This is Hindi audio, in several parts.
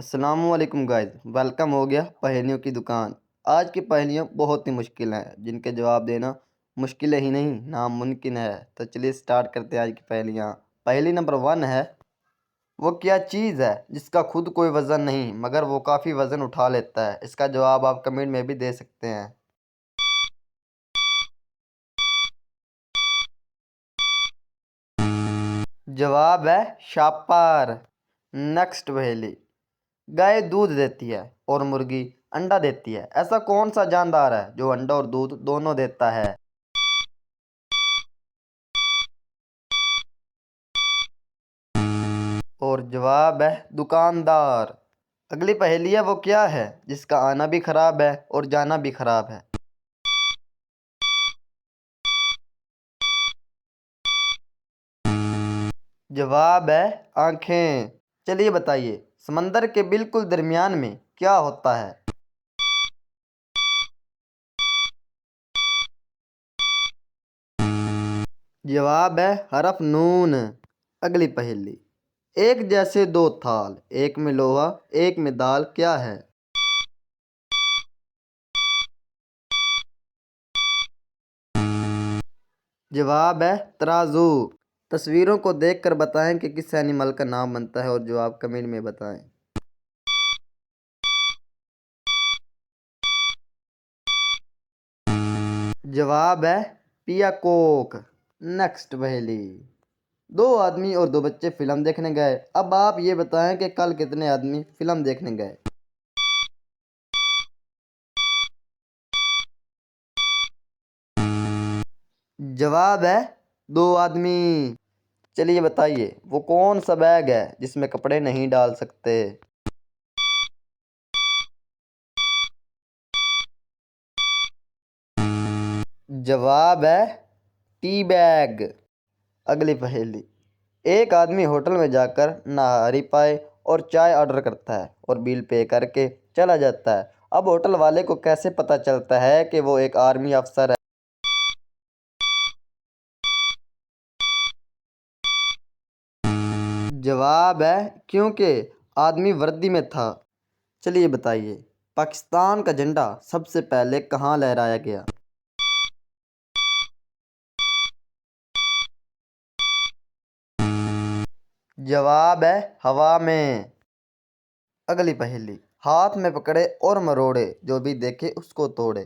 अस्सलामुअलैकुम गाइस, वेलकम हो गया पहेलियों की दुकान। आज की पहेलियाँ बहुत ही मुश्किल हैं, जिनके जवाब देना मुश्किल ही नहीं नामुमकिन है। तो चलिए स्टार्ट करते हैं आज की पहेलियाँ। पहेली नंबर 1 है, वो क्या चीज़ है जिसका खुद कोई वज़न नहीं मगर वो काफ़ी वज़न उठा लेता है। इसका जवाब आप कमेंट में भी दे सकते हैं। जवाब है शापर। नेक्स्ट पहेली, गाय दूध देती है और मुर्गी अंडा देती है। ऐसा कौन सा जानदार है जो अंडा और दूध दोनों देता है? और जवाब है दुकानदार। अगली पहेली है, वो क्या है जिसका आना भी खराब है और जाना भी खराब है? जवाब है आंखें। चलिए बताइए, समंदर के बिल्कुल दरमियान में क्या होता है? जवाब है हरफ नून। अगली पहेली, एक जैसे दो थाल, एक में लोहा एक में दाल, क्या है? जवाब है तराजू। तस्वीरों को देखकर बताएं कि किस एनिमल का नाम बनता है और जवाब कमेंट में बताएं। जवाब है पियाकोक। नेक्स्ट पहेली, दो आदमी और दो बच्चे फिल्म देखने गए। अब आप ये बताएं कि कल कितने आदमी फिल्म देखने गए? जवाब है दो आदमी। चलिए बताइए, वो कौन सा बैग है जिसमें कपड़े नहीं डाल सकते? जवाब है टी बैग। अगली पहेली, एक आदमी होटल में जाकर नहारी पाए और चाय ऑर्डर करता है और बिल पे करके चला जाता है। अब होटल वाले को कैसे पता चलता है कि वो एक आर्मी अफसर है? जवाब है क्योंकि आदमी वर्दी में था। चलिए बताइए, पाकिस्तान का झंडा सबसे पहले कहाँ लहराया गया? जवाब है हवा में। अगली पहेली, हाथ में पकड़े और मरोड़े, जो भी देखे उसको तोड़े।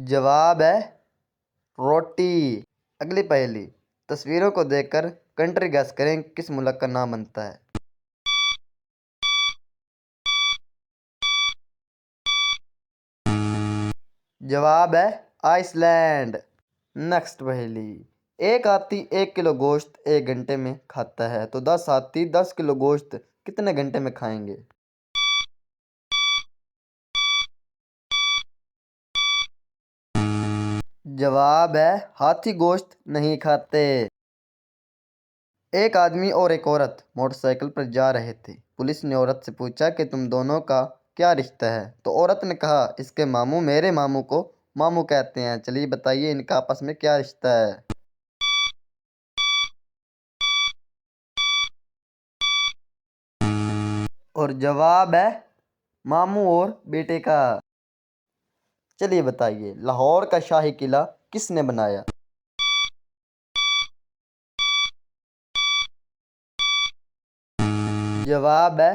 जवाब है रोटी। अगली पहेली, तस्वीरों को देखकर कंट्री गैस करें किस मुल्क का नाम बनता है? जवाब है आइसलैंड। नेक्स्ट पहेली, एक हाथी 1 किलो गोश्त 1 घंटे में खाता है, तो 10 हाथी 10 किलो गोश्त कितने घंटे में खाएंगे? जवाब है हाथी गोश्त नहीं खाते। एक आदमी और एक औरत मोटरसाइकिल पर जा रहे थे। पुलिस ने औरत से पूछा कि तुम दोनों का क्या रिश्ता है? तो औरत ने कहा, इसके मामू मेरे मामू को मामू कहते हैं। चलिए बताइए, इनका आपस में क्या रिश्ता है? और जवाब है मामू और बेटे का। चलिए बताइए, लाहौर का शाही किला किसने बनाया? जवाब है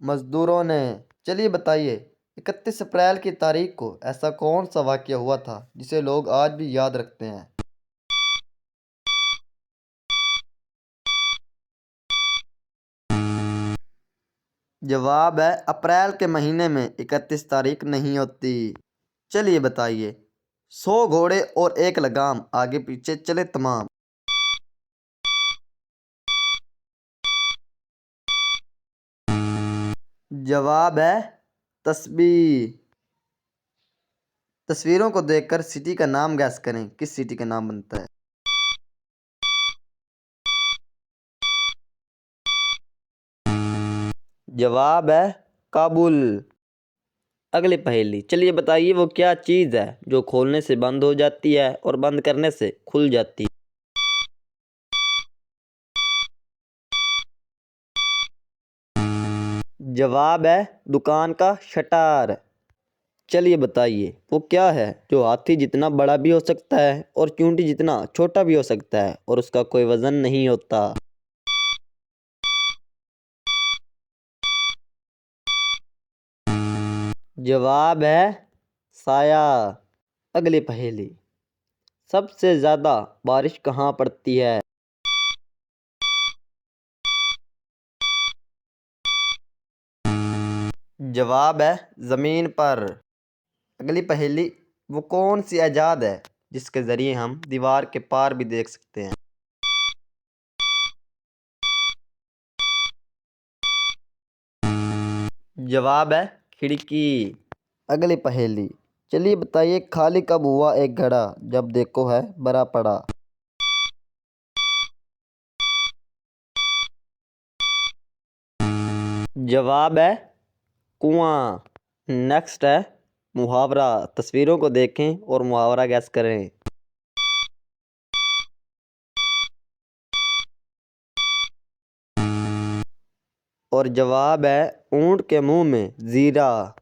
मजदूरों ने। चलिए बताइए, 31 अप्रैल की तारीख को ऐसा कौन सा वाक़या हुआ था जिसे लोग आज भी याद रखते हैं? जवाब है अप्रैल के महीने में 31 तारीख नहीं होती। चलिए बताइए, 100 घोड़े और एक लगाम, आगे पीछे चले तमाम। जवाब है तस्बीह। तस्वीरों को देखकर सिटी का नाम गैस करें किस सिटी का नाम बनता है? जवाब है काबुल। अगली पहेली, चलिए बताइए, वो क्या चीज़ है जो खोलने से बंद हो जाती है और बंद करने से खुल जाती है? जवाब है दुकान का शटर। चलिए बताइए वो क्या है जो हाथी जितना बड़ा भी हो सकता है और चूंटी जितना छोटा भी हो सकता है और उसका कोई वजन नहीं होता। जवाब है साया। अगली पहेली, सबसे ज्यादा बारिश कहाँ पड़ती है? जवाब है जमीन पर। अगली पहेली, वो कौन सी इजाद है जिसके जरिए हम दीवार के पार भी देख सकते हैं? जवाब है खिड़की। अगली पहेली, चलिए बताइए खाली कब हुआ एक घड़ा जब देखो है भरा पड़ा? जवाब है कुआं। नेक्स्ट है मुहावरा, तस्वीरों को देखें और मुहावरा गैस करें। और जवाब है ऊंट के मुंह में जीरा।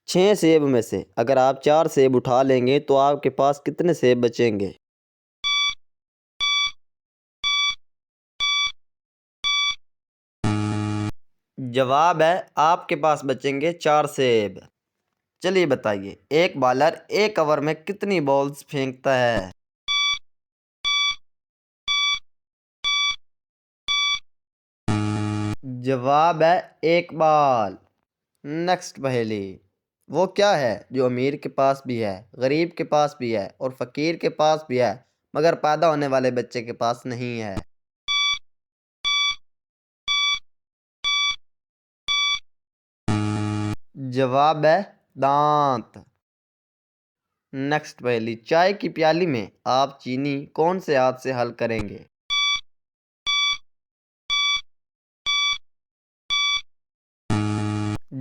6 सेब में से अगर आप 4 सेब उठा लेंगे तो आपके पास कितने सेब बचेंगे? जवाब है आपके पास बचेंगे 4 सेब। चलिए बताइए एक बॉलर एक ओवर में कितनी बॉल्स फेंकता है? जवाब है एक बॉल। नेक्स्ट पहेली, वो क्या है जो अमीर के पास भी है, गरीब के पास भी है और फकीर के पास भी है मगर पैदा होने वाले बच्चे के पास नहीं है? जवाब है दांत। नेक्स्ट पहेली, चाय की प्याली में आप चीनी कौन से हाथ से हल करेंगे?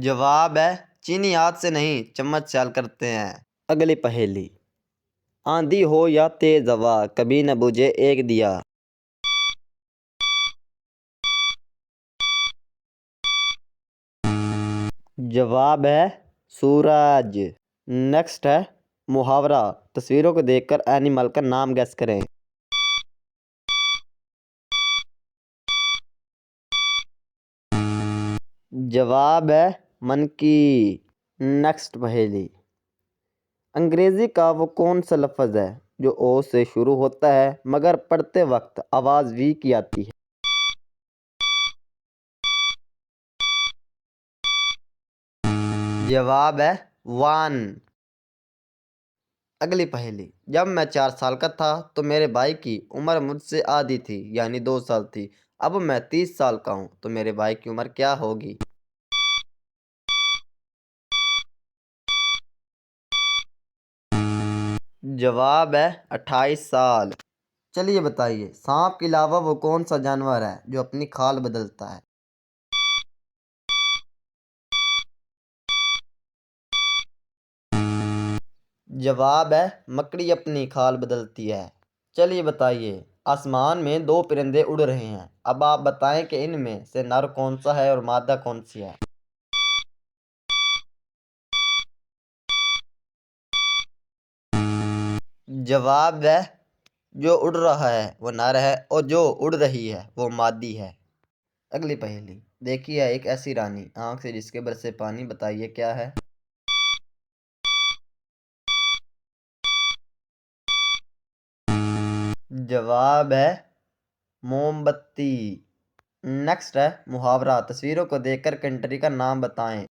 जवाब है चीनी हाथ से नहीं चम्मच से हल करते हैं। अगली पहेली, आंधी हो या तेज हवा कभी न बुझे एक दिया। जवाब है सूरज। नेक्स्ट है मुहावरा, तस्वीरों को देखकर एनिमल का नाम गैस करें। जवाब है मनकी। नेक्स्ट पहेली, अंग्रेजी का वो कौन सा लफ्ज है जो ओ से शुरू होता है मगर पढ़ते वक्त आवाज वी की आती है? जवाब है वन। अगली पहेली, जब मैं 4 साल का था तो मेरे भाई की उम्र मुझसे आधी थी यानी 2 साल थी। अब मैं 30 साल का हूँ तो मेरे भाई की उम्र क्या होगी? जवाब है 28 साल। चलिए बताइए सांप के अलावा वो कौन सा जानवर है जो अपनी खाल बदलता है? जवाब है मकड़ी अपनी खाल बदलती है। चलिए बताइए आसमान में दो परिंदे उड़ रहे हैं, अब आप बताएं कि इनमें से नर कौन सा है और मादा कौन सी है? जवाब है जो उड़ रहा है वो नर है और जो उड़ रही है वो मादी है। अगली पहेली, देखिए एक ऐसी रानी आंख से जिसके बरसे पानी, बताइए क्या है? जवाब है मोमबत्ती। नेक्स्ट है मुहावरा, तस्वीरों को देखकर कंट्री का नाम बताएं।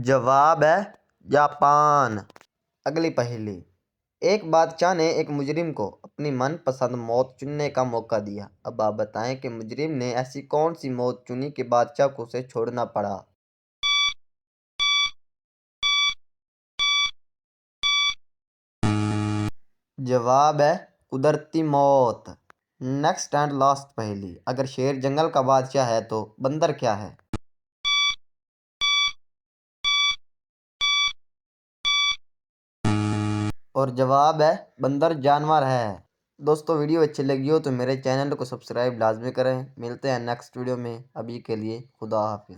जवाब है जापान। अगली पहेली, एक बादशाह ने एक मुजरिम को अपनी मनपसंद मौत चुनने का मौका दिया, अब आप बताएं कि मुजरिम ने ऐसी कौन सी मौत चुनी कि बादशाह को उसे छोड़ना पड़ा? जवाब है कुदरती मौत। नेक्स्ट एंड लास्ट पहेली, अगर शेर जंगल का बादशाह है तो बंदर क्या है? और जवाब है बंदर जानवर है। दोस्तों वीडियो अच्छी लगी हो तो मेरे चैनल को सब्सक्राइब लाजमी करें। मिलते हैं नेक्स्ट वीडियो में, अभी के लिए खुदा हाफिज़।